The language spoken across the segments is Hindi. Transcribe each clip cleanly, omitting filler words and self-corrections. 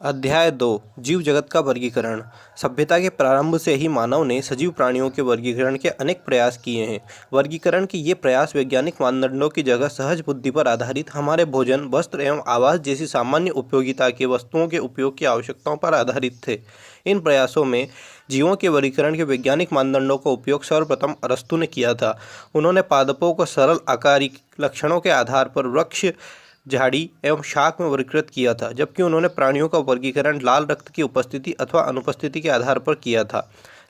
अध्याय 2 जीव जगत का वर्गीकरण। सभ्यता के प्रारंभ से ही मानव ने सजीव प्राणियों के वर्गीकरण के अनेक प्रयास किए हैं। वर्गीकरण के ये प्रयास वैज्ञानिक मानदंडों की जगह सहज बुद्धि पर आधारित हमारे भोजन, वस्त्र एवं आवास जैसी सामान्य उपयोगिता के वस्तुओं के उपयोग की आवश्यकताओं पर आधारित थे। इन प्रयासों में जीवों के वर्गीकरण के वैज्ञानिक मानदंडों का उपयोग सर्वप्रथम अरस्तु ने किया था। उन्होंने पादपों को सरल आकारिक लक्षणों के आधार पर वृक्ष, झाड़ी एवं शाक में वर्गीकृत किया था, जबकि उन्होंने प्राणियों का वर्गीकरण लाल रक्त की उपस्थिति अथवा अनुपस्थिति के आधार पर किया था।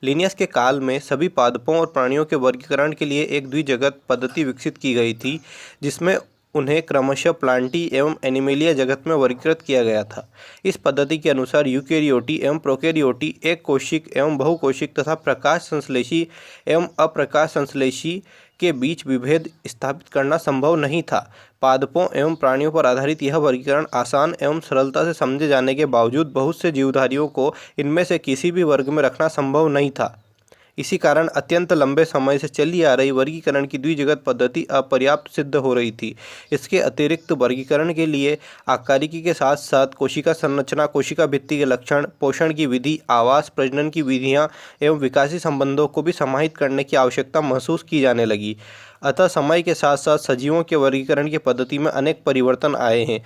लिनियस के काल में सभी पादपों और प्राणियों के वर्गीकरण के लिए एक द्विजगत पद्धति विकसित की गई थी, जिसमें उन्हें क्रमशः प्लांटी एवं एनिमेलिया जगत में वर्गीकृत किया गया था। इस पद्धति के अनुसार यूकेरियोटी एवं प्रोकैरियोटी, एक कोशिक एवं बहुकोशिक तथा प्रकाश संश्लेषी एवं अप्रकाश संश्लेषी के बीच विभेद स्थापित करना संभव नहीं था। पादपों एवं प्राणियों पर आधारित यह वर्गीकरण आसान एवं सरलता से समझे जाने के बावजूद बहुत से जीवधारियों को इनमें से किसी भी वर्ग में रखना संभव नहीं था। इसी कारण अत्यंत लंबे समय से चली आ रही वर्गीकरण की द्विजगत पद्धति अपर्याप्त सिद्ध हो रही थी। इसके अतिरिक्त वर्गीकरण के लिए आकारिकी के साथ साथ कोशिका संरचना, कोशिका भित्ति के लक्षण, पोषण की विधि, आवास, प्रजनन की विधियां एवं विकासी संबंधों को भी समाहित करने की आवश्यकता महसूस की जाने लगी। अतः समय के साथ साथ सजीवों के वर्गीकरण की पद्धति में अनेक परिवर्तन आए हैं।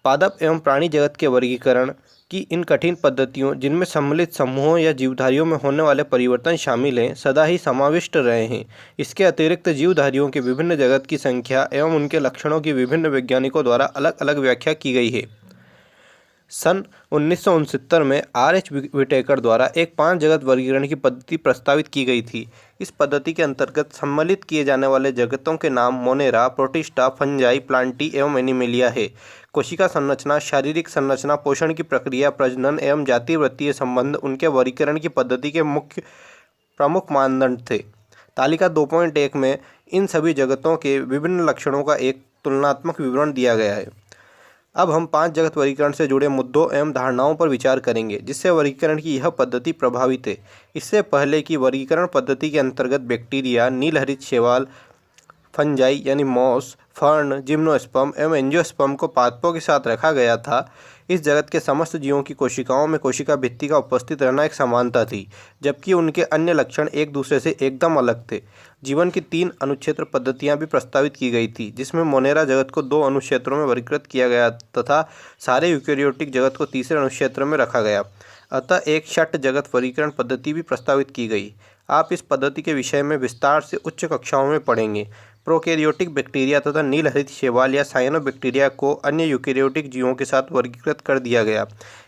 पादप एवं प्राणी जगत के वर्गीकरण की इन कठिन पद्धतियों, जिनमें सम्मिलित समूहों या जीवधारियों में होने वाले परिवर्तन शामिल हैं, सदा ही समाविष्ट रहे हैं। इसके अतिरिक्त जीवधारियों के विभिन्न जगत की संख्या एवं उनके लक्षणों की विभिन्न वैज्ञानिकों द्वारा अलग अलग व्याख्या की गई है। सन 1969 में R.H. विटेकर द्वारा एक 5 जगत वर्गीकरण की पद्धति प्रस्तावित की गई थी। इस पद्धति के अंतर्गत सम्मिलित किए जाने वाले जगतों के नाम मोनेरा, प्रोटिस्टा, फंजाई, प्लांटी एवं एनिमेलिया है। कोशिका संरचना, शारीरिक संरचना, पोषण की प्रक्रिया, प्रजनन एवं जाति वृत्तीय संबंध उनके वर्गीकरण की पद्धति के मुख्य प्रमुख मानदंड थे। तालिका 2.1 में इन सभी जगतों के विभिन्न लक्षणों का एक तुलनात्मक विवरण दिया गया है। अब हम 5 जगत वर्गीकरण से जुड़े मुद्दों एवं धारणाओं पर विचार करेंगे, जिससे वर्गीकरण की यह पद्धति प्रभावित है। इससे पहले कि वर्गीकरण पद्धति के अंतर्गत बैक्टीरिया, नीलहरित शैवाल, फंजाई यानी मॉस, फर्न, जिम्नोस्पर्म एवं एंजियोस्पर्म को पादपों के साथ रखा गया था, इस जगत के समस्त जीवों की कोशिकाओं में कोशिका भित्ति का उपस्थित रहना एक समानता थी, जबकि उनके अन्य लक्षण एक दूसरे से एकदम अलग थे। जीवन की 3 अनुक्षेत्र पद्धतियां भी प्रस्तावित की गई थी, जिसमें मोनेरा जगत को 2 अनुक्षेत्रों में वर्गीकृत किया गया तथा सारे यूकेरियोटिक जगत को तीसरे अनुक्षेत्र में रखा गया। अतः एक षट जगत वर्गीकरण पद्धति भी प्रस्तावित की गई। आप इस पद्धति के विषय में विस्तार से उच्च कक्षाओं में पढ़ेंगे। प्रोकैरियोटिक बैक्टीरिया तथा नीलहरित शैवाल या साइनोबैक्टीरिया को अन्य यूकेरियोटिक जीवों के साथ वर्गीकृत कर दिया गया।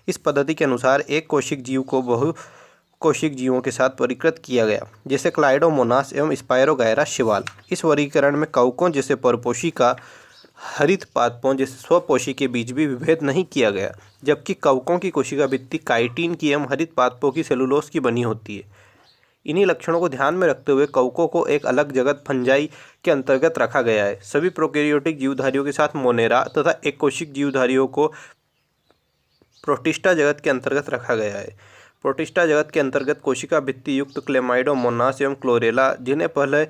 इस पद्धति के अनुसार एक कोशिक जीव को बहुकोशिक जीवों के साथ वर्गीकृत किया गया, जैसे क्लाइडोमोनास एवं स्पायरोगायरा शैवाल। इस वर्गीकरण में कवकों जैसे परपोषी का हरित पादपों जैसे स्वपोषी के बीच भी विभेद नहीं किया गया, जबकि कवकों की कोशिका भित्ति काइटिन की एवं हरित पादपों की सेलुलोज की बनी होती है। इन्हीं लक्षणों को ध्यान में रखते हुए कवकों को एक अलग जगत फंजाई के अंतर्गत रखा गया है। सभी प्रोकैरियोटिक जीवधारियों के साथ मोनेरा तथा एक कोशिक जीवधारियों को प्रोटिस्टा जगत के अंतर्गत रखा गया है। प्रोटिस्टा जगत के अंतर्गत कोशिका भित्ति युक्त क्लेमाइडोमोनास एवं क्लोरेला, जिन्हें पहले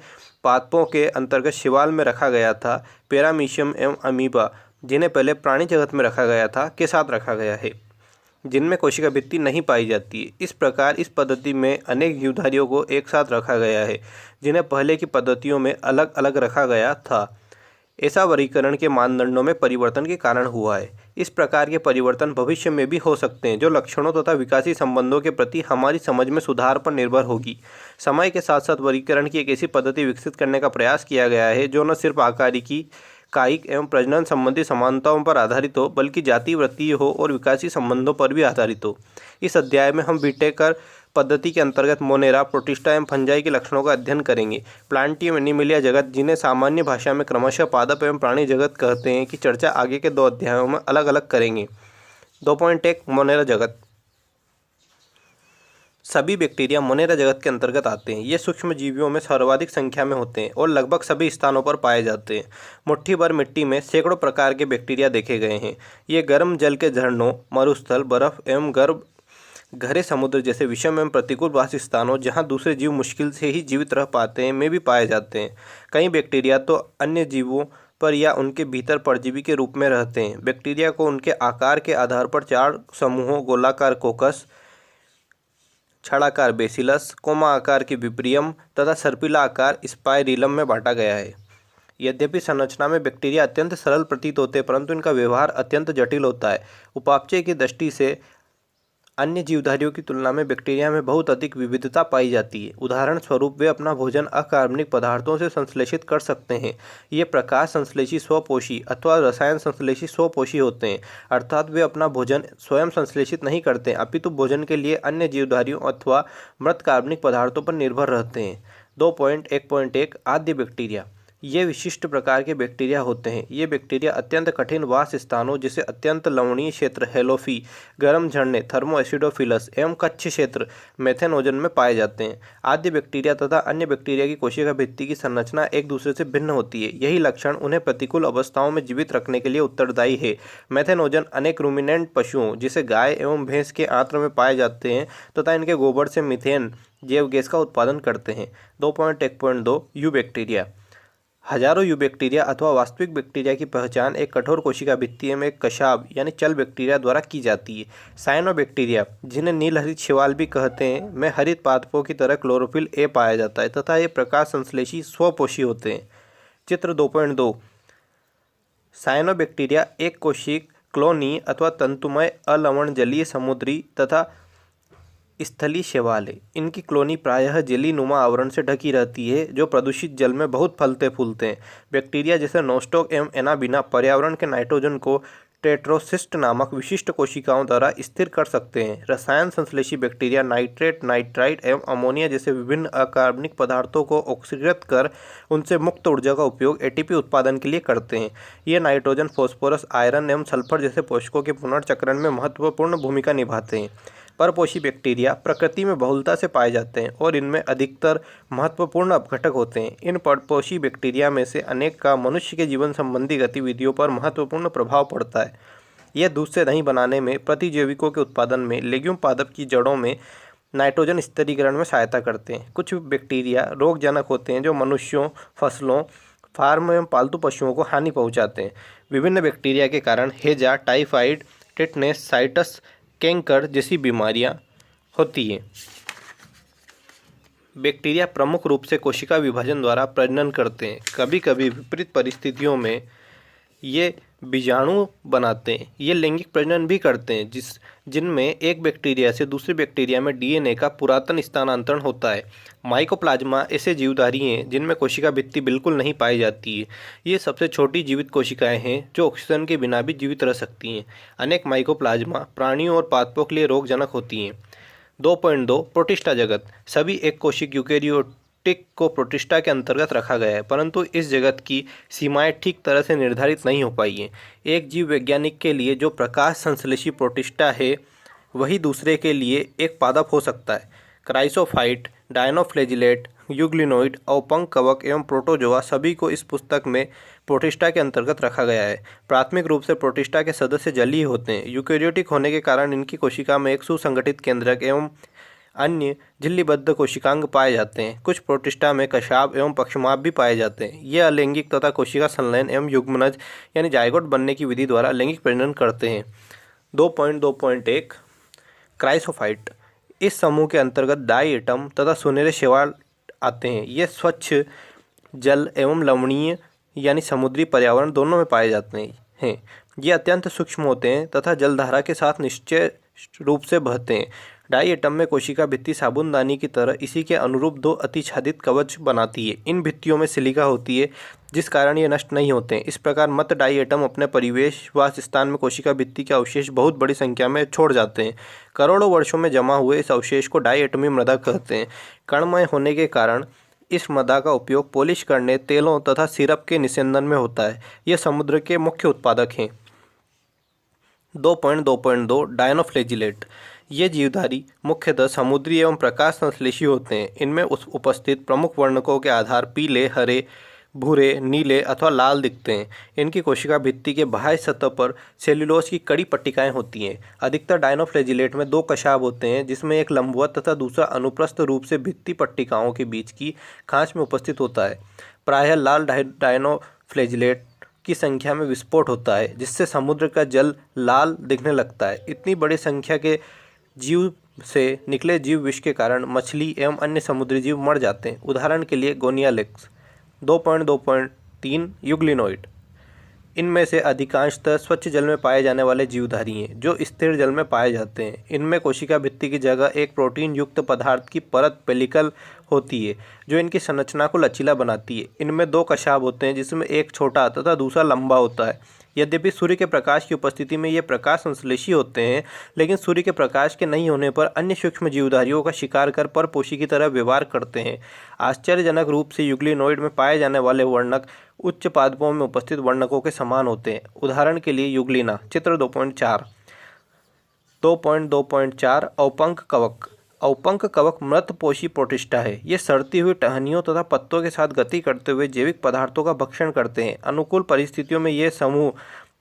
पादपों के अंतर्गत शैवाल में रखा गया था, पैरामीशियम एवं अमीबा, जिन्हें पहले प्राणी जगत में रखा गया था, के साथ रखा गया है, जिनमें कोशिका भित्ति नहीं पाई जाती है। इस प्रकार इस पद्धति में अनेक जीवधारियों को एक साथ रखा गया है, जिन्हें पहले की पद्धतियों में अलग अलग रखा गया था। ऐसा वर्गीकरण के मानदंडों में परिवर्तन के कारण हुआ है। इस प्रकार के परिवर्तन भविष्य में भी हो सकते हैं, जो लक्षणों तथा विकासी संबंधों के प्रति हमारी समझ में सुधार पर निर्भर होगी। समय के साथ साथ वर्गीकरण की एक ऐसी पद्धति विकसित करने का प्रयास किया गया है जो न सिर्फ आकारिकी, कायिक एवं प्रजनन संबंधी समानताओं पर आधारित हो, बल्कि जाति वृत्तीय हो और विकासी संबंधों पर भी आधारित हो। इस अध्याय में हम विटेकर पद्धति के अंतर्गत मोनेरा, प्रोटिस्टा एवं फंजाई के लक्षणों का अध्ययन करेंगे। प्लांटी एवं एनिमेलिया जगत, जिन्हें सामान्य भाषा में क्रमशः पादप एवं प्राणी जगत कहते हैं, की चर्चा आगे के 2 अध्यायों में अलग अलग करेंगे। 2.1 मोनेरा जगत। सभी बैक्टीरिया मोनेरा जगत के अंतर्गत आते हैं। ये सूक्ष्म जीवियों में सर्वाधिक संख्या में होते हैं और लगभग सभी स्थानों पर पाए जाते हैं। मुट्ठी भर मिट्टी में सैकड़ों प्रकार के बैक्टीरिया देखे गए हैं। ये गर्म जल के झरनों, मरुस्थल, बर्फ एवं गहरे समुद्र जैसे विषम एवं प्रतिकूल वास स्थानों, जहाँ दूसरे जीव मुश्किल से ही जीवित रह पाते हैं, में भी पाए जाते हैं। कई बैक्टीरिया तो अन्य जीवों पर या उनके भीतर परजीवी के रूप में रहते हैं। बैक्टीरिया को उनके आकार के आधार पर 4 समूहों गोलाकार कोकस, छड़ाकार बेसिलस, कोमा आकार की विब्रियम तथा सर्पिला आकार स्पाइरिलम में बांटा गया है। यद्यपि संरचना में बैक्टीरिया अत्यंत सरल प्रतीत होते हैं, परंतु इनका व्यवहार अत्यंत जटिल होता है। उपापचय की दृष्टि से अन्य जीवधारियों की तुलना में बैक्टीरिया में बहुत अधिक विविधता पाई जाती है। उदाहरण स्वरूप वे अपना भोजन अकार्बनिक पदार्थों से संश्लेषित कर सकते हैं। ये प्रकाश संश्लेषी स्वपोषी अथवा रसायन संश्लेषी स्वपोषी होते हैं, अर्थात वे अपना भोजन स्वयं संश्लेषित नहीं करते, अपितु भोजन के लिए अन्य जीवधारियों अथवा मृत कार्बनिक पदार्थों पर निर्भर रहते हैं। 2.1.1 आद्य बैक्टीरिया। ये विशिष्ट प्रकार के बैक्टीरिया होते हैं। ये बैक्टीरिया अत्यंत कठिन वास स्थानों जैसे अत्यंत लवणीय क्षेत्र हेलोफी, गर्म झरने थर्मोएसिडोफिलस एवं कच्छ क्षेत्र मेथेनोजन में पाए जाते हैं। आद्य बैक्टीरिया तथा अन्य बैक्टीरिया की कोशिका भित्ति की संरचना एक दूसरे से भिन्न होती है। यही लक्षण उन्हें प्रतिकूल अवस्थाओं में जीवित रखने के लिए उत्तरदायी है। मेथेनोजन अनेक रूमिनेंट पशुओं जैसे गाय एवं भैंस के आंत्र में पाए जाते हैं तथा इनके गोबर से मीथेन जैव गैस का उत्पादन करते हैं। 2.1.2 यू बैक्टीरिया। हजारों यू बैक्टीरिया अथवा वास्तविक बैक्टीरिया की पहचान एक कठोर कोशिका भित्ति में एक कशाब यानी चल बैक्टीरिया द्वारा की जाती है। साइनोबैक्टीरिया, जिन्हें नील हरित शैवाल भी कहते हैं, में हरित पादपों की तरह क्लोरोफिल ए पाया जाता है तथा ये प्रकाश संश्लेषी स्वपोषी होते हैं। चित्र 2.2 साइनोबैक्टीरिया एक कोशिक क्लोनीय अथवा तंतुमय अलवण जलीय समुद्री तथा स्थलीय शैवाल है। इनकी क्लोनी प्रायः जेलीनुमा आवरण से ढकी रहती है जो प्रदूषित जल में बहुत फलते फूलते हैं। बैक्टीरिया जैसे नोस्टोक एवं एनाबिना पर्यावरण के नाइट्रोजन को टेट्रोसिस्ट नामक विशिष्ट कोशिकाओं द्वारा स्थिर कर सकते हैं। रसायन संश्लेषी बैक्टीरिया नाइट्रेट, नाइट्राइट एवं अमोनिया जैसे विभिन्न अकार्बनिक पदार्थों को ऑक्सीकृत कर उनसे मुक्त ऊर्जा का उपयोग एटीपी उत्पादन के लिए करते हैं। ये नाइट्रोजन, फास्फोरस, आयरन एवं सल्फर जैसे पोषकों के पुनर्चक्रण में महत्वपूर्ण भूमिका निभाते हैं। परपोषी बैक्टीरिया प्रकृति में बहुलता से पाए जाते हैं और इनमें अधिकतर महत्वपूर्ण अपघटक होते हैं। इन परपोषी बैक्टीरिया में से अनेक का मनुष्य के जीवन संबंधी गतिविधियों पर महत्वपूर्ण प्रभाव पड़ता है। यह दूध से दही बनाने में, प्रतिजैविकों के उत्पादन में, लेग्यूम पादप की जड़ों में नाइट्रोजन स्थिरीकरण में सहायता करते हैं। कुछ बैक्टीरिया रोगजनक होते हैं जो मनुष्यों, फसलों, फार्म एवं पालतू पशुओं को हानि पहुँचाते हैं। विभिन्न बैक्टीरिया के कारण हैजा, टाइफाइड, टिटनेस, साइटस, कैंकर जैसी बीमारियां होती हैं। बैक्टीरिया प्रमुख रूप से कोशिका विभाजन द्वारा प्रजनन करते हैं। कभी कभी विपरीत परिस्थितियों में ये बीजाणु बनाते हैं। ये लैंगिक प्रजनन भी करते हैं जिनमें एक बैक्टीरिया से दूसरे बैक्टीरिया में डीएनए का पुरातन स्थानांतरण होता है। माइकोप्लाज्मा ऐसे जीवधारी हैं जिनमें कोशिका भित्ति बिल्कुल नहीं पाई जाती है। ये सबसे छोटी जीवित कोशिकाएं हैं जो ऑक्सीजन के बिना भी जीवित रह सकती हैं। अनेक माइकोप्लाज्मा प्राणियों और पादपों के लिए रोगजनक होती हैं। 2.2 प्रोटिस्टा जगत। सभी एक कोशिक यूकेरियोटिक को प्रोटिस्टा के अंतर्गत रखा गया है, परंतु इस जगत की सीमाएं ठीक तरह से निर्धारित नहीं हो पाई हैं। एक जीव वैज्ञानिक के लिए जो प्रकाश संश्लेषी प्रोटिस्टा है वही दूसरे के लिए एक पादप हो सकता है। क्राइसोफाइट, डायनोफ्लैजिलेट, यूग्लिनोइड, अवपंक कवक एवं प्रोटोजोआ सभी को इस पुस्तक में प्रोटिस्टा के अंतर्गत रखा गया है। प्राथमिक रूप से प्रोटिस्टा के सदस्य जलीय होते हैं। यूकेरियोटिक होने के कारण इनकी कोशिका में एक सुसंगठित केंद्रक एवं अन्य झिल्लीबद्ध कोशिकांग पाए जाते हैं। कुछ प्रोटिस्टा में कशाब एवं पक्षमाप भी पाए जाते हैं। ये अलैंगिक तथा कोशिका संलयन एवं युग्मनज यानी जायगोट बनने की विधि द्वारा लैंगिक प्रजनन करते हैं। 2.2.1 क्राइसोफाइट। इस समूह के अंतर्गत डाई एटम तथा सुनहरे शैवाल आते हैं। ये स्वच्छ जल एवं लवणीय यानी समुद्री पर्यावरण दोनों में पाए जाते हैं। ये अत्यंत सूक्ष्म होते हैं तथा जलधारा के साथ निश्चित रूप से बहते हैं। डाई एटम में कोशिका भित्ति साबुनदानी की तरह इसी के अनुरूप 2 अतिछादित कवच बनाती है। इन भित्तियों में सिलिका होती है जिस कारण ये नष्ट नहीं होते हैं। इस प्रकार मत डाई एटम अपने परिवेश वास स्थान में कोशिका भित्ति के अवशेष बहुत बड़ी संख्या में छोड़ जाते हैं। करोड़ों वर्षों में जमा हुए इस अवशेष को डाई एटमी मृदा कहते हैं। कणमय होने के कारण इस मृदा का उपयोग पॉलिश करने, तेलों तथा सिरप के निस्यंदन में होता है। ये समुद्र के मुख्य उत्पादक हैं। 2.2.2 डायनोफ्लैजिलेट। ये जीवधारी मुख्यतः समुद्री एवं प्रकाश संश्लेषी होते हैं। इनमें उपस्थित प्रमुख वर्णकों के आधार पीले, हरे, भूरे, नीले अथवा लाल दिखते हैं। इनकी कोशिका भित्ति के बाह्य सतह पर सेल्यूलोज की कड़ी पट्टिकाएं होती हैं। अधिकतर डायनोफ्लैजिलेट में 2 कशाब होते हैं जिसमें एक लंबवत तथा दूसरा अनुप्रस्थ रूप से भित्ति पट्टिकाओं के बीच की खांच में उपस्थित होता है। प्रायः लाल डायनोफ्लैजिलेट की संख्या में विस्फोट होता है, जिससे समुद्र का जल लाल दिखने लगता है। इतनी बड़ी संख्या के जीव से निकले जीव विष के कारण मछली एवं अन्य समुद्री जीव मर जाते हैं। उदाहरण के लिए गोनियालिक्स। 2.2.3 यूग्लिनोइड। इनमें से अधिकांशतः स्वच्छ जल में पाए जाने वाले जीवधारी हैं, जो स्थिर जल में पाए जाते हैं। इनमें कोशिका भित्ति की जगह एक प्रोटीन युक्त पदार्थ की परत पेलिकल होती है, जो इनकी संरचना को लचीला बनाती है। इनमें 2 कशाभ होते हैं, जिसमें एक छोटा तथा दूसरा लंबा होता है। यद्यपि सूर्य के प्रकाश की उपस्थिति में ये प्रकाश संश्लेषी होते हैं, लेकिन सूर्य के प्रकाश के नहीं होने पर अन्य सूक्ष्म जीवधारियों का शिकार कर परपोषी की तरह व्यवहार करते हैं। आश्चर्यजनक रूप से यूग्लिनोइड में पाए जाने वाले वर्णक उच्च पादपों में उपस्थित वर्णकों के समान होते हैं। उदाहरण के लिए यूग्लिना। चित्र 2.4। 2.2.4 औपंक कवक। औपंक कवक मृतपोषी प्रोटिस्टा है। ये सड़ती हुई टहनियों तथा पत्तों के साथ गति करते हुए जैविक पदार्थों का भक्षण करते हैं। अनुकूल परिस्थितियों में ये समूह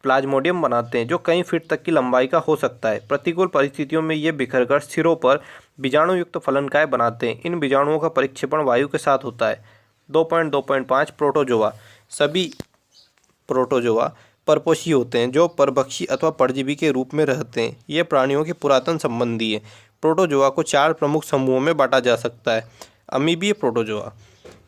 प्लाज्मोडियम बनाते हैं, जो कई फीट तक की लंबाई का हो सकता है। प्रतिकूल परिस्थितियों में ये बिखरकर सिरों पर बीजाणुयुक्त फलनकाय बनाते हैं। इन बीजाणुओं का परिक्षेपण वायु के साथ होता है। 2.2.5 प्रोटोजोआ। सभी प्रोटोजोआ परपोषी होते हैं, जो परभक्षी अथवा परजीवी के रूप में रहते हैं। ये प्राणियों के पुरातन संबंधी हैं। प्रोटोजोआ को 4 प्रमुख समूहों में बांटा जा सकता है। अमीबीय प्रोटोजोआ।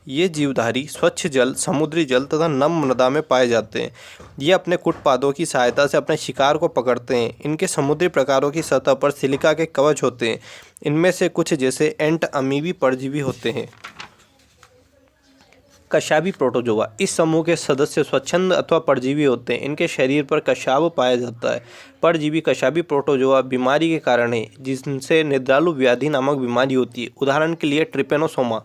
ये जीवधारी स्वच्छ जल, समुद्री जल तथा नम मृदा में पाए जाते हैं। ये अपने कुटपादों की सहायता से अपने शिकार को पकड़ते हैं। इनके समुद्री प्रकारों की सतह पर सिलिका के कवच होते हैं। इनमें से कुछ जैसे एंट अमीबी परजीवी होते हैं। कशाभी प्रोटोजोआ। इस समूह के सदस्य स्वच्छंद अथवा परजीवी होते हैं। इनके शरीर पर कशाभ पाया जाता है। परजीवी कशाभी प्रोटोजोआ बीमारी के कारण है, जिनसे निद्रालु व्याधि नामक बीमारी होती है। उदाहरण के लिए ट्रिपेनोसोमा।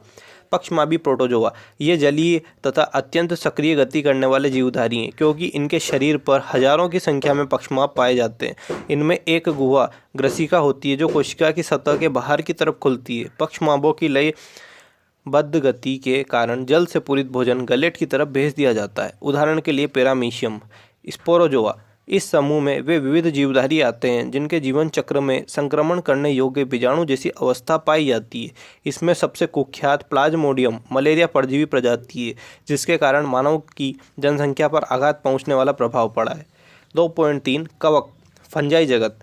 पक्षमाभी प्रोटोजोआ। ये जलीय तथा अत्यंत सक्रिय गति करने वाले जीवधारी हैं, क्योंकि इनके शरीर पर हजारों की संख्या में पक्षमाभ पाए जाते हैं। इनमें एक गुहा ग्रसिका होती है, जो कोशिका की सतह के बाहर की तरफ खुलती है। पक्षमाभों की लय बद्ध गति के कारण जल से पूरित भोजन गलेट की तरफ भेज दिया जाता है। उदाहरण के लिए पैरामीशियम। स्पोरोजोआ। इस समूह में वे विविध जीवधारी आते हैं, जिनके जीवन चक्र में संक्रमण करने योग्य बीजाणु जैसी अवस्था पाई जाती है। इसमें सबसे कुख्यात प्लाज्मोडियम मलेरिया परजीवी प्रजाति है, जिसके कारण मानव की जनसंख्या पर आघात पहुँचने वाला प्रभाव पड़ा है। 2.3 कवक। फंजाई जगत।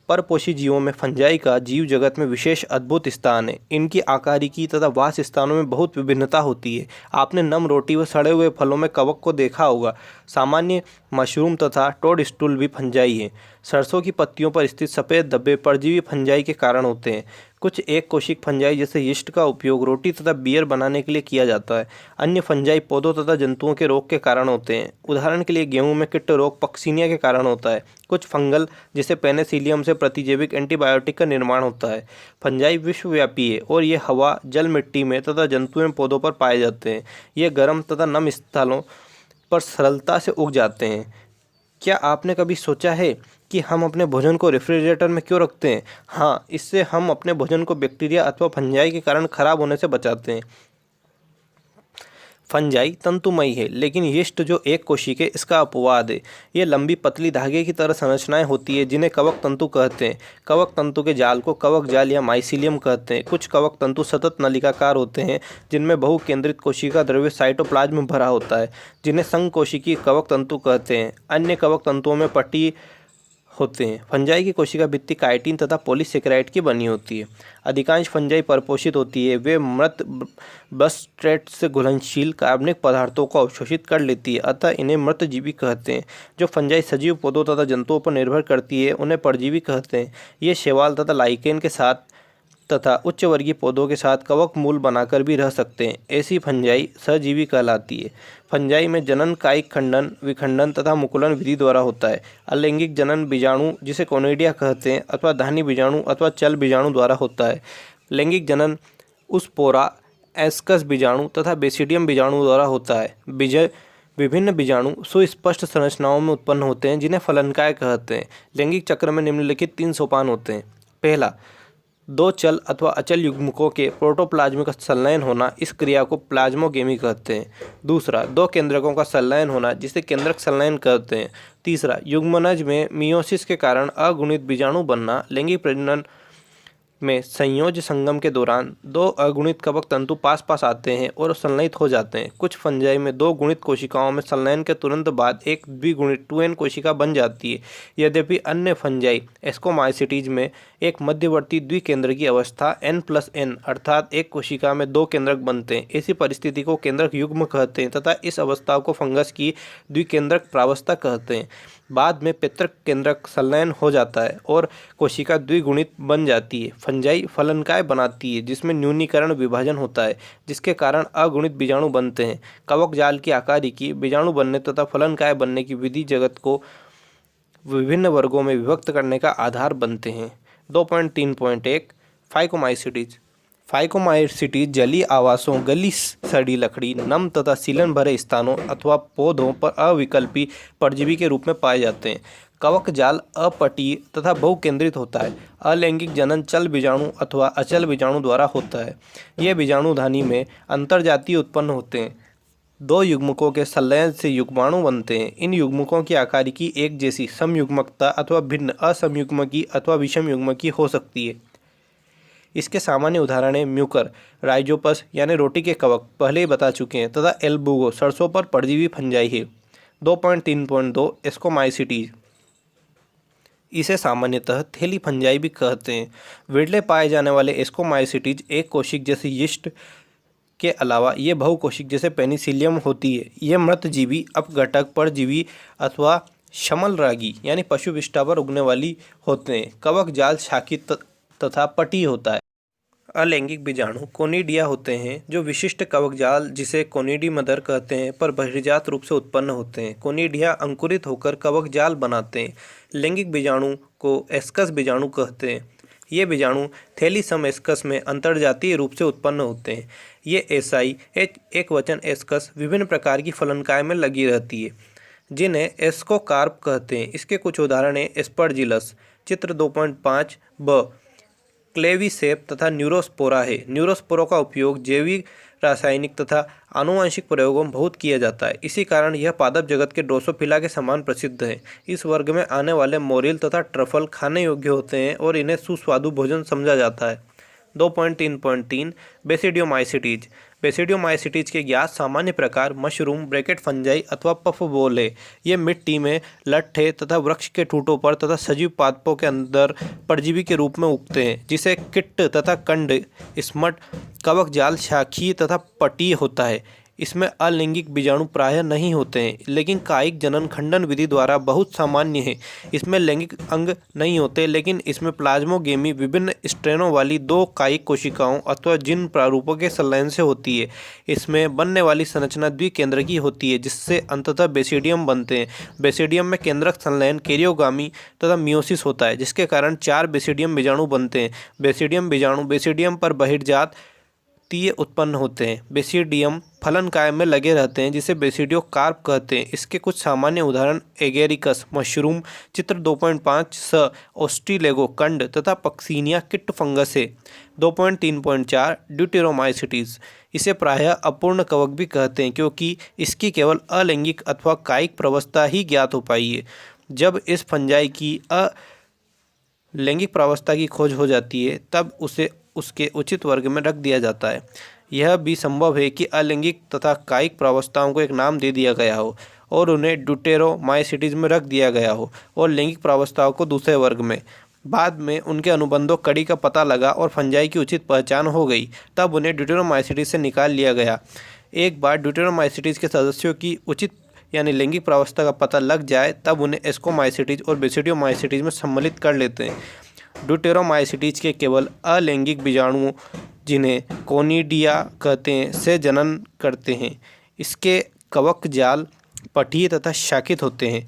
परपोषी जीवों में फंजाई का जीव जगत में विशेष अद्भुत स्थान है। इनकी आकारिकी तथा वास स्थानों में बहुत विभिन्नता होती है। आपने नम रोटी व सड़े हुए फलों में कवक को देखा होगा। सामान्य मशरूम तथा टोडस्टूल भी फंजाई हैं। सरसों की पत्तियों पर स्थित सफ़ेद धब्बे परजीवी फंजाई के कारण होते हैं। कुछ एक कोशिक फंजाई जैसे यीस्ट का उपयोग रोटी तथा बियर बनाने के लिए किया जाता है। अन्य फंजाई पौधों तथा जंतुओं के रोग के कारण होते हैं। उदाहरण के लिए गेहूं में कीट रोग पक्सीनिया के कारण होता है। कुछ फंगल जैसे पेनिसिलियम से प्रतिजैविक एंटीबायोटिक का निर्माण होता है। फंजाई विश्वव्यापी है और ये हवा, जल, मिट्टी में तथा जंतुओं में पौधों पर पाए जाते हैं। ये गर्म तथा नम स्थलों पर सरलता से उग जाते हैं। क्या आपने कभी सोचा है कि हम अपने भोजन को रेफ्रिजरेटर में क्यों रखते हैं? हाँ, इससे हम अपने भोजन को बैक्टीरिया अथवा फंजाई के कारण खराब होने से बचाते हैं। फंजाई तंतुमयी है, लेकिन यीस्ट जो एक कोशिक है, इसका अपवाद है। ये लंबी पतली धागे की तरह संरचनाएं होती है, जिन्हें कवक तंतु कहते हैं। कवक तंतु के जाल को कवक जाल या माइसीलियम कहते हैं। कुछ कवक तंतु सतत नलिकाकार होते हैं, जिनमें बहुकेंद्रित कोशिका द्रव्य साइटोप्लाज्म में भरा होता है, जिन्हें संकोशिकीय कवक तंतु कहते हैं। अन्य कवक तंतुओं में पट्टी होते हैं। फंजाई की कोशिका भित्ति काइटिन तथा पॉलीसेकेराइड की बनी होती है। अधिकांश फंजाई परपोषित होती है। वे मृत बसट्रेट से घुलनशील कार्बनिक पदार्थों को अवशोषित कर लेती है, अतः इन्हें मृतजीवी कहते हैं। जो फंजाई सजीव पौधों तथा जंतुओं पर निर्भर करती है, उन्हें परजीवी कहते हैं। ये शैवाल तथा लाइकेन के साथ तथा उच्च वर्गीय पौधों के साथ कवक मूल बनाकर भी रह सकते हैं। ऐसी फंजाई सहजीवी कहलाती है। फंजाई में जनन कायिक खंडन, विखंडन तथा मुकुलन विधि द्वारा होता है। अलैंगिक जनन बीजाणु, जिसे कोनिडिया कहते हैं, अथवा धानी बीजाणु अथवा चल बीजाणु द्वारा होता है। लैंगिक जनन उस्पोरा, एस्कस बीजाणु तथा बेसिडियम बीजाणु द्वारा होता है। विभिन्न बीजाणु सुस्पष्ट संरचनाओं में उत्पन्न होते हैं, जिन्हें फलनकाय कहते हैं। लैंगिक चक्र में निम्नलिखित 3 सोपान होते हैं। पहला, 2 चल अथवा अचल युग्मकों के प्रोटोप्लाज्म का संलयन होना, इस क्रिया को प्लाज्मोगेमी कहते हैं। दूसरा, 2 केंद्रकों का संलयन होना, जिसे केंद्रक संलयन कहते हैं। तीसरा, युग्मनज में मियोसिस के कारण अगुणित बीजाणु बनना। लैंगिक प्रजनन में संयोज संगम के दौरान दो अगुणित कवक तंतु पास पास आते हैं और संलयित हो जाते हैं। कुछ फंजाई में दो गुणित कोशिकाओं में संलयन के तुरंत बाद एक द्विगुणित 2n कोशिका बन जाती है। यद्यपि अन्य फंजाई एस्कोमाइसिटीज में एक मध्यवर्ती द्विकेंद्र की अवस्था n+n अर्थात एक कोशिका में दो केंद्रक बनते हैं। ऐसी परिस्थिति को केंद्रक युग्म कहते हैं तथा इस अवस्था को फंगस की द्विकेंद्रक प्रावस्था कहते हैं। बाद में पितृ केंद्रक संलयन हो जाता है और कोशिका द्विगुणित बन जाती है। फंजाई फलनकाय बनाती है जिसमें न्यूनीकरण विभाजन होता है, जिसके कारण अगुणित बीजाणु बनते हैं। कवक जाल की आकारिकी, बीजाणु बनने तथा फलनकाय बनने की विधि जगत को विभिन्न वर्गों में विभक्त करने का आधार बनते हैं। 2.3.1 फाइकोमाइसिटीज। फाइकोमाइसिटीज जलीय आवासों, गली सड़ी लकड़ी, नम तथा सीलन भरे स्थानों अथवा पौधों पर अविकल्पी परजीवी के रूप में पाए जाते हैं। कवक जाल अपटीय तथा बहुकेंद्रित होता है। अलैंगिक जनन चल बीजाणु अथवा अचल बीजाणु द्वारा होता है। ये बीजाणुधानी में अंतर्जातीय उत्पन्न होते हैं। दो युग्मकों के संलयन से युग्माणु बनते हैं। इन युग्मकों की आकारिकी एक जैसी समयुग्मकता अथवा भिन्न असमयुग्मकी अथवा विषम युग्मकी हो सकती है। इसके सामान्य उदाहरण हैं म्यूकर, राइजोपस यानी रोटी के कवक, पहले ही बता चुके हैं, तथा एल्बुगो, सरसों पर परजीवी फंजाई है। 2.3.2 एस्कोमाइसिटीज। इसे सामान्यतः थैली फंजाई भी कहते हैं। विरले पाए जाने वाले एस्कोमाइसिटीज एक कोशिक जैसे यीस्ट के अलावा ये बहुकोशिक जैसे पेनिसिलियम होती है। ये मृतजीवी, अपघटक, परजीवी अथवा शमलरागी यानी पशु विष्ठा पर उगने वाली होते हैं। कवक जाल शाखी तथा पटी होता है। अलैंगिक बीजाणु कोनिडिया होते हैं जो विशिष्ट कवक जाल जिसे कोनिडी मदर कहते हैं पर बहिर्जात रूप से उत्पन्न होते हैं। कोनिडिया अंकुरित होकर कवक जाल बनाते हैं। लैंगिक बीजाणु को एस्कस बीजाणु कहते हैं। ये बीजाणु थैलीसम एस्कस में अंतर्जातीय रूप से उत्पन्न होते हैं। ये एसाई एक वचन एस्कस विभिन्न प्रकार की फलनकाय में लगी रहती है जिन्हें एस्कोकार्प कहते हैं। इसके कुछ उदाहरण हैं एस्परजिलस, चित्र 2.5 ब, क्लेविसेप तथा न्यूरोस्पोरा है। न्यूरोस्पोरा का उपयोग जैविक, रासायनिक तथा आनुवंशिक प्रयोगों में बहुत किया जाता है। इसी कारण यह पादप जगत के ड्रोसोफिला के समान प्रसिद्ध है। इस वर्ग में आने वाले मोरिल तथा ट्रफल खाने योग्य होते हैं और इन्हें सुस्वादु भोजन समझा जाता है। 2.3.3 बेसिडियोमाइसिटीज। बेसिडियोमाइसिटीज के ज्ञात सामान्य प्रकार मशरूम, ब्रैकेट फंजाई अथवा पफबोल है। ये मिट्टी में, लट्ठे तथा वृक्ष के ठूंठों पर तथा सजीव पादपों के अंदर परजीवी के रूप में उगते हैं, जिसे किट्ट तथा कंड, स्मट, कवक जाल शाखीय तथा पटीय होता है। इसमें अलैंगिक बीजाणु प्रायः नहीं होते हैं, लेकिन कायिक जनन खंडन विधि द्वारा बहुत सामान्य है। इसमें लैंगिक अंग नहीं होते, लेकिन इसमें प्लाज्मोगेमी विभिन्न स्ट्रेनों वाली दो कायिक कोशिकाओं अथवा जिन प्रारूपों के संलयन से होती है। इसमें बनने वाली संरचना द्विकेंद्रकी होती है, जिससे अंततः बेसिडियम बनते हैं। बेसिडियम में केंद्रक संलयन कैरियोगामी तथा मियोसिस होता है, जिसके कारण 4 बेसिडियम बीजाणु बनते हैं। बेसिडियम बीजाणु बेसिडियम पर बहिर्जात तीय उत्पन्न होते हैं। बेसिडियम फलनकाय में लगे रहते हैं, जिसे बेसिडियोकार्प कहते हैं। इसके कुछ सामान्य उदाहरण एगेरिकस, मशरूम, चित्र 2.5 स, ओस्ट्रीलेगो, कंड तथा पक्सीनिया किट फंगस है। 2.3.4 ड्यूटेरोमाइसिटीज। इसे प्रायः अपूर्ण कवक भी कहते हैं, क्योंकि इसकी केवल अलैंगिक अथवा कायिक प्रवस्था ही ज्ञात हो पाई है। जब इस फंजाई की अलैंगिक प्रावस्था की खोज हो जाती है, तब उसे उसके उचित वर्ग में रख दिया जाता है। यह भी संभव है कि अलैंगिक तथा कायिक प्रावस्थाओं को एक नाम दे दिया गया हो और उन्हें ड्यूटेरोमाइसिटीज में रख दिया गया हो और लैंगिक प्रावस्थाओं को दूसरे वर्ग में। बाद में उनके अनुबंधों कड़ी का पता लगा और फंजाई की उचित पहचान हो गई, तब उन्हें ड्यूटेरोमाइसिटीज से निकाल लिया गया। एक बार ड्यूटेरोमाइसिटीज के सदस्यों की उचित यानी लैंगिक प्रावस्था का पता लग जाए, तब उन्हें एस्कोमाइसिटीज और बेसिडियोमाइसिटीज में सम्मिलित कर लेते हैं। ड्यूटेरोमाइसिटीज के केवल अलैंगिक बीजाणु, जिन्हें कोनिडिया कहते हैं, से जनन करते हैं। इसके कवक जाल पटीय तथा शाखित होते हैं।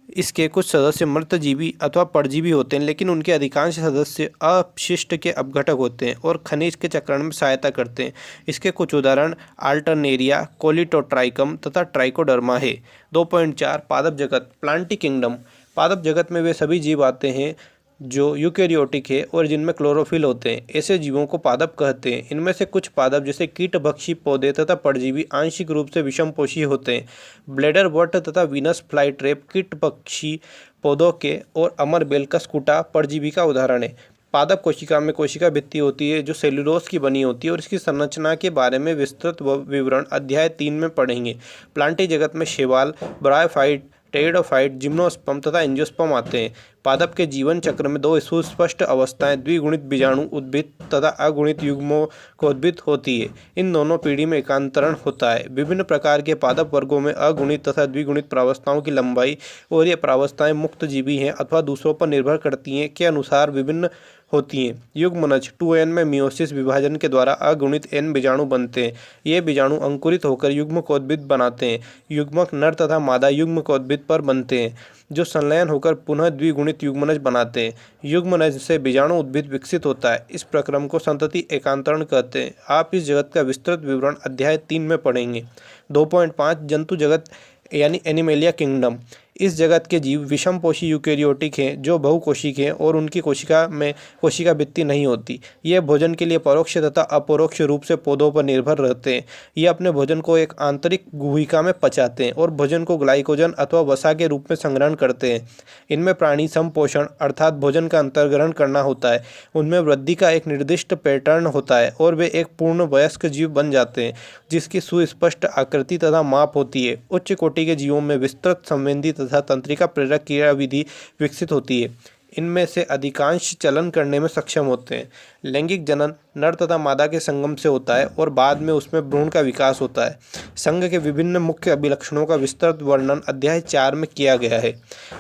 इसके कुछ सदस्य मृतजीवी अथवा परजीवी होते हैं, लेकिन उनके अधिकांश सदस्य अपशिष्ट के अपघटक होते हैं और खनिज के चक्रण में सहायता करते हैं। इसके कुछ उदाहरण अल्टरनेरिया, कोलिटोट्राइकम तथा ट्राइकोडर्मा है। 2.4 पादप जगत, प्लांटी किंगडम। पादप जगत में वे सभी जीव आते हैं जो यूकेरियोटिक है और जिनमें क्लोरोफिल होते हैं। ऐसे जीवों को पादप कहते हैं। इनमें से कुछ पादप जैसे कीटभक्षी पौधे तथा परजीवी आंशिक रूप से विषमपोषी होते हैं। ब्लेडर वर्ट तथा वीनस फ्लाईट्रैप कीटभक्षी पौधों के और अमरबेल कस्कुटा परजीवी का उदाहरण है। पादप कोशिका में कोशिका भित्ति होती है जो सेल्यूलोज की बनी होती है और इसकी संरचना के बारे में विस्तृत विवरण अध्याय 3 में पढ़ेंगे। प्लांटी जगत में शैवाल, ब्रायोफाइट, टेरिडोफाइट, जिम्नोस्पर्म तथा एंजियोस्पर्म आते हैं। पादप के जीवन चक्र में दो सुस्पष्ट अवस्थाएं द्विगुणित बीजाणु उद्भिद तथा अगुणित युग्मकोद्भिद होती है। इन दोनों पीढ़ी में एकांतरण होता है। विभिन्न प्रकार के पादप वर्गों में अगुणित तथा द्विगुणित प्रावस्थाओं की लंबाई और ये प्रावस्थाएं मुक्त जीवी हैं अथवा दूसरों पर निर्भर करती हैं के अनुसार विभिन्न होती हैं। युग्मनज 2n में मियोसिस विभाजन के द्वारा अगुणित n बीजाणु बनते हैं। ये बीजाणु अंकुरित होकर युग्मकोद्भिद बनाते हैं। युग्मक नर तथा मादा युग्मकोद्भिद पर बनते हैं जो संलयन होकर पुनः द्विगुणित युग्मनज बनाते हैं। युग्मनज से बीजाणु उद्भिद विकसित होता है। इस प्रक्रम को संतति एकांतरण कहते हैं। आप इस जगत का विस्तृत विवरण अध्याय 3 में पढ़ेंगे। 2.5 जंतु जगत यानी एनिमेलिया किंगडम। इस जगत के जीव विषमपोषी यूकेरियोटिक हैं जो बहुकोशिक हैं और उनकी कोशिका में कोशिका भित्ति नहीं होती। ये भोजन के लिए परोक्ष तथा अपरोक्ष रूप से पौधों पर निर्भर रहते हैं। ये अपने भोजन को एक आंतरिक गुहिका में पचाते हैं और भोजन को ग्लाइकोजन अथवा वसा के रूप में संग्रहण करते हैं। इनमें प्राणी समपोषण अर्थात भोजन का अंतर्ग्रहण करना होता है। उनमें वृद्धि का एक निर्दिष्ट पैटर्न होता है और वे एक पूर्ण वयस्क जीव बन जाते हैं जिसकी सुस्पष्ट आकृति तथा माप होती है। उच्च कोटि के जीवों में विस्तृत संवेदी तथा तंत्रिका प्रेरक क्रियाविधि विकसित होती है। इनमें से अधिकांश चलन करने में सक्षम होते हैं। लैंगिक जनन नर तथा मादा के संगम से होता है और बाद में उसमें भ्रूण का विकास होता है। संघ के विभिन्न मुख्य अभिलक्षणों का विस्तृत वर्णन अध्याय 4 में किया गया है।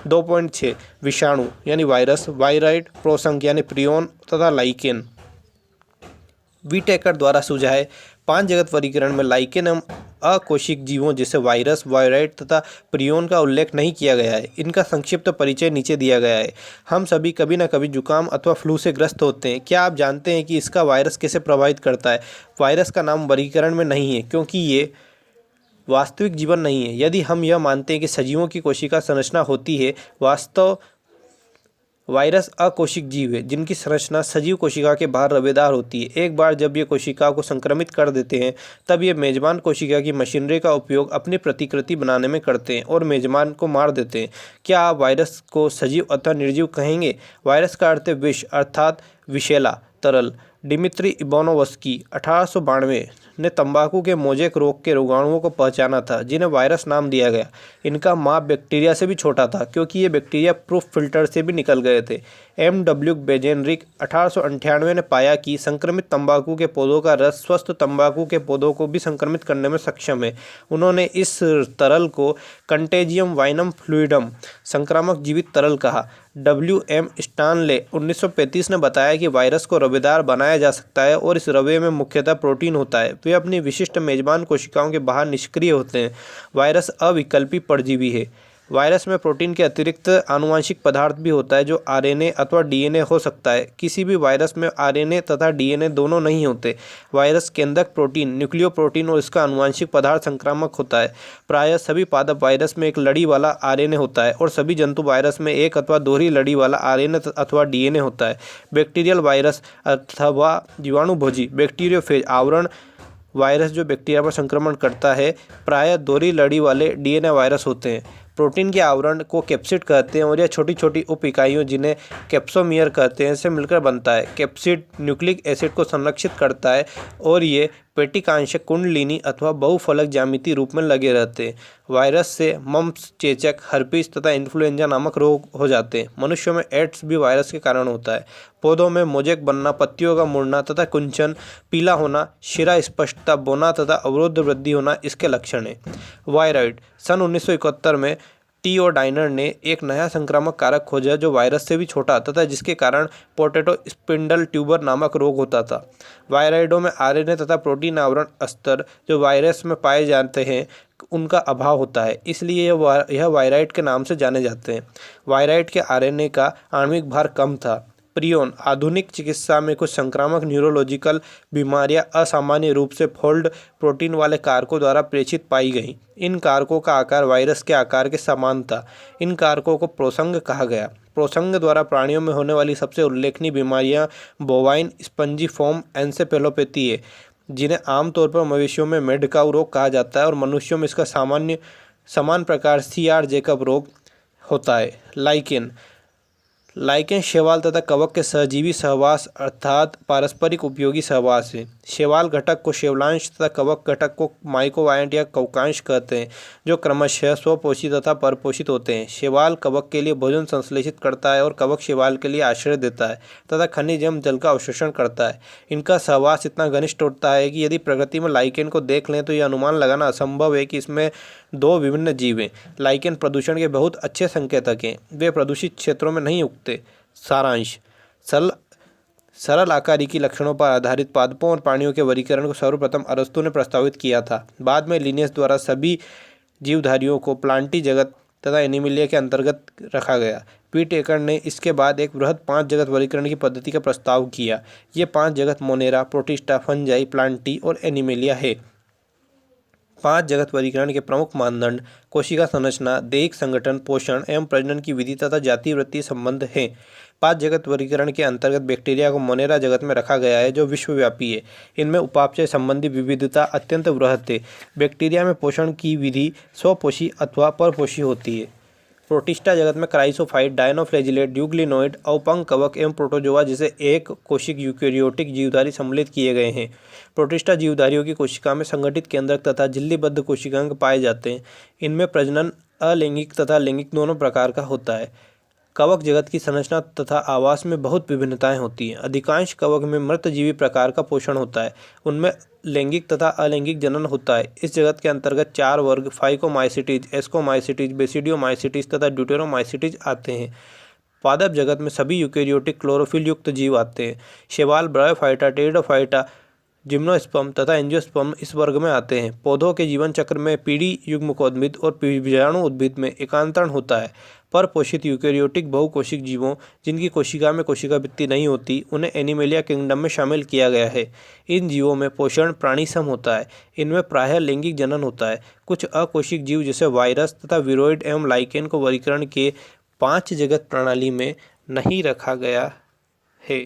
2.6 विषाणु यानी वायरस, वायराइड, प्रोसंग यानी प्रियोन तथा लाइकेन। विटेकर द्वारा सुझाए 5 जगत वर्गीकरण में लाइकेन एवं अकोशिक जीवों जैसे वायरस, वायराइड तथा प्रियोन का उल्लेख नहीं किया गया है। इनका संक्षिप्त परिचय नीचे दिया गया है। हम सभी कभी न कभी जुकाम अथवा फ्लू से ग्रस्त होते हैं। क्या आप जानते हैं कि इसका वायरस कैसे प्रभावित करता है? वायरस का नाम वर्गीकरण में नहीं है क्योंकि ये वास्तविक जीवन नहीं है। यदि हम यह मानते हैं कि सजीवों की कोशिका संरचना होती है, वास्तव वायरस अकोशिक जीव है जिनकी संरचना सजीव कोशिका के बाहर रवेदार होती है। एक बार जब ये कोशिका को संक्रमित कर देते हैं तब ये मेजबान कोशिका की मशीनरी का उपयोग अपनी प्रतिकृति बनाने में करते हैं और मेजबान को मार देते हैं। क्या आप वायरस को सजीव अथवा निर्जीव कहेंगे? वायरस का अर्थ है विष अर्थात विषैला तरल। डिमित्री इवानोव्स्की 1892 ने तंबाकू के मोजेक रोग के रोगाणुओं को पहचाना था जिन्हें वायरस नाम दिया गया। इनका माप बैक्टीरिया से भी छोटा था क्योंकि ये बैक्टीरिया प्रूफ फिल्टर से भी निकल गए थे। M.W. बेजेनरिक 1898 ने पाया कि संक्रमित तंबाकू के पौधों का रस स्वस्थ तंबाकू के पौधों को भी संक्रमित करने में सक्षम है। उन्होंने इस तरल को कंटेजियम वाइनम फ्लूइडम संक्रामक जीवित तरल कहा। W.M. स्टानले 1935 ने बताया कि वायरस को रवेदार बनाया जा सकता है और इस रवे में मुख्यतः प्रोटीन होता है। वे अपनी विशिष्ट मेजबान कोशिकाओं के बाहर निष्क्रिय होते हैं। वायरस अविकल्पी परजीवी है। वायरस में प्रोटीन के अतिरिक्त आनुवंशिक पदार्थ भी होता है जो आरएनए अथवा डीएनए हो सकता है। किसी भी वायरस में आरएनए तथा डीएनए दोनों नहीं होते। वायरस केंद्रक प्रोटीन, न्यूक्लियोप्रोटीन और इसका आनुवंशिक पदार्थ संक्रामक होता है। प्रायः सभी पादप वायरस में एक लड़ी वाला आरएनए होता है और सभी जंतु वायरस में एक अथवा दोहरी लड़ी वाला आरएनए अथवा डीएनए होता है। बैक्टीरियल वायरस अथवा जीवाणुभोजी बैक्टीरियोफेज आवरण वायरस जो बैक्टीरिया पर संक्रमण करता है प्रायः दोहरी लड़ी वाले डीएनए वायरस होते हैं। प्रोटीन के आवरण को कैप्सिड कहते हैं और यह छोटी छोटी उप इकाइयों जिन्हें कैप्सोमियर कहते हैं से मिलकर बनता है। कैप्सिड न्यूक्लिक एसिड को संरक्षित करता है और ये पेटिकांश कुंडलिनी अथवा बहुफलक ज्यामिति रूप में लगे रहते हैं। वायरस से मम्प्स, चेचक, हर्पीस तथा इन्फ्लुएंजा नामक रोग हो जाते हैं। मनुष्यों में एड्स भी वायरस के कारण होता है। पौधों में मोजेक बनना, पत्तियों का मुड़ना तथा कुंचन, पीला होना, शिरा स्पष्टता, बोना तथा अवरुद्ध वृद्धि होना इसके लक्षण हैं। वायराइड सन 1971 में टीओडाइनर ने एक नया संक्रामक कारक खोजा जो वायरस से भी छोटा तथा जिसके कारण पोटैटो स्पिंडल ट्यूबर नामक रोग होता था। वायराइडों में आरएनए तथा प्रोटीन आवरण स्तर जो वायरस में पाए जाते हैं उनका अभाव होता है, इसलिए यह वायराइड के नाम से जाने जाते हैं। वायराइड के आरएनए का आणविक भार कम था। प्रियोन आधुनिक चिकित्सा में कुछ संक्रामक न्यूरोलॉजिकल बीमारियां असामान्य रूप से फोल्ड प्रोटीन वाले कारकों द्वारा प्रेषित पाई गईं। इन कारकों का आकार वायरस के आकार के समान था। इन कारकों को प्रोसंग कहा गया। प्रोसंग द्वारा प्राणियों में होने वाली सबसे उल्लेखनीय बीमारियां बोवाइन स्पंजीफॉर्म एन्सेफेलोपैथी है जिन्हें आमतौर पर मवेशियों में मेडकाउ रोग कहा जाता है और मनुष्यों में इसका समान प्रकार CR जेकब रोग होता है। लाइकेन शैवाल तथा कवक के सहजीवी सहवास अर्थात पारस्परिक उपयोगी सहवास है। शैवाल घटक को शैवालांश तथा कवक घटक को माइकोवायंट या कवकांश कहते हैं, जो क्रमशः स्वपोषी तथा परपोषित होते हैं। शैवाल कवक के लिए भोजन संश्लेषित करता है और कवक शैवाल के लिए आश्रय देता है तथा खनिज एवं जल का अवशोषण करता है। इनका सहवास इतना घनिष्ठ होता है कि यदि प्रकृति में लाइकेन को देख लें तो यह अनुमान लगाना असंभव है कि इसमें दो विभिन्न जीव हैं। लाइकेन प्रदूषण के बहुत अच्छे संकेतक हैं, वे प्रदूषित क्षेत्रों में नहीं उगते। सारांश: सरल आकारिकी लक्षणों पर आधारित पादपों और प्राणियों के वर्गीकरण को सर्वप्रथम अरस्तु ने प्रस्तावित किया था। बाद में लिनियस द्वारा सभी जीवधारियों को प्लांटी जगत तथा एनिमिलिया के अंतर्गत रखा गया। पीट एकड़ ने इसके बाद एक बृहद 5 जगत वर्गीकरण की पद्धति का प्रस्ताव किया। ये 5 जगत मोनेरा, प्रोटिस्टा, फंजाई, प्लांटी और एनिमिलिया है। 5 जगत वर्गीकरण के प्रमुख मानदंड कोशिका संरचना, दैहिक संगठन, पोषण एवं प्रजनन की विधि तथा जाति वृत्तीय संबंध हैं। 5 जगत वर्गीकरण के अंतर्गत बैक्टीरिया को मोनेरा जगत में रखा गया है, जो विश्वव्यापी है। इनमें उपापचय संबंधी विविधता अत्यंत वृहद है। बैक्टीरिया में पोषण की विधि स्वपोषी अथवा परपोषी होती है। प्रोटिस्टा जगत में क्राइसोफाइट, डायनोफ्लैजिलेट, ड्यूग्लिनोइड, अवपंग कवक एवं प्रोटोजोआ जैसे एक कोशिक यूकेरियोटिक जीवधारी सम्मिलित किए गए हैं। प्रोटिस्टा जीवधारियों की कोशिका में संगठित केंद्रक तथा झिल्लीबद्ध कोशिकांग पाए जाते हैं। इनमें प्रजनन अलैंगिक तथा लैंगिक दोनों प्रकार का होता है। कवक जगत की संरचना तथा आवास में बहुत विभिन्नताएं होती हैं। अधिकांश कवक में मृतजीवी प्रकार का पोषण होता है, उनमें लैंगिक तथा अलैंगिक जनन होता है। इस जगत के अंतर्गत 4 वर्ग फाइकोमाइसिटीज, एस्कोमाइसिटीज, बेसिडियोमाइसिटीज तथा ड्यूटेरोमाइसिटीज आते हैं। पादप जगत में सभी यूकेरियोटिक क्लोरोफिल युक्त जीव आते हैं। शैवाल, ब्रायोफाइटा, टेरिडोफाइटा, जिम्नोस्पर्म तथा एंजियोस्पर्म इस वर्ग में आते हैं। पौधों के जीवन चक्र में पीढ़ी युग्मकोद्भिद और बीजाणु उद्भिद में एकांतरण होता है। परपोषित यूकेरियोटिक बहुकोशिक जीवों जिनकी कोशिका में कोशिका भित्ति नहीं होती, उन्हें एनिमेलिया किंगडम में शामिल किया गया है। इन जीवों में पोषण प्राणीसम होता है। इनमें प्रायः लैंगिक जनन होता है। कुछ अकोशिक जीव जैसे वायरस तथा विरोइड एवं लाइकेन को वर्गीकरण के 5 जगत प्रणाली में नहीं रखा गया है।